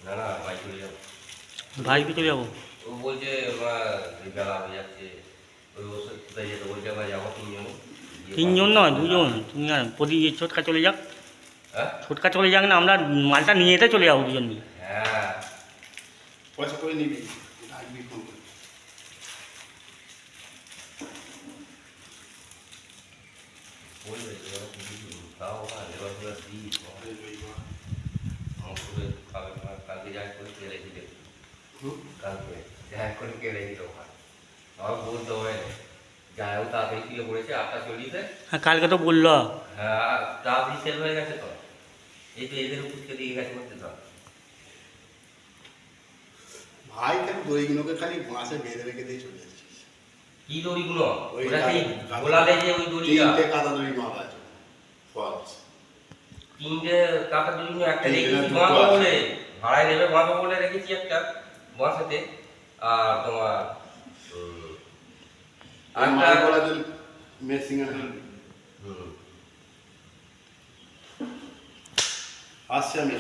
না না ভাই চলে যাবো। ভাইকে চলে যাবো। ও বলছে ওরা বেলা হয়ে যাচ্ছে, ওই ওষুধ কোথায় যেতে বলছে, আমরা যাবো তিনজন। তিনজন নয়, দুজন। তুমি আর প্রতি ছোটকা চলে যাক, হ্যাঁ ছোটকা চলে যাক না, আমরা মালটা নিয়ে যেতে চলে যাবো দুজন মিলে। হ্যাঁ পয়সা করে নিবি, আসবি ফোন করে। বলবে তাও লেবার ফেবার দিই কালকে যা করে কে রেখে দেবো, কালকে যা করে কে রেখে দেবো। আমার বলতে হবে না, যাই হোক তাড়াতাড়ি শুয়ে পড়েছে 8:40-এ। হ্যাঁ, কালকে তো বললো। হ্যাঁ তাড়াতাড়ি শেষ হয়ে গেছে তো, এই তো এদের উপরকে দিয়ে গেছে বলতে তো। ভাই কেন দড়িগুলোকে খালি বাঁশে বেঁধে রেখে দিয়ে চলে যাচ্ছিস? কি দড়িগুলো? ওই ওটা সেই গাদা- গোলা দেয় যে ওই দড়িটা। 3টে কাদা দড়ি মারা আছে ফলস। 3টে কাটা দড়িগুলো একটা এই রেখেছি দুটো বাঁধবো আছে। বলে, ভাড়ায় নেবে বাঁধবো বলে রেখেছি একটা বাঁশাতে। আর তোমার আর একটা মাল করা যে মেশিং এর হুম আসছে আমি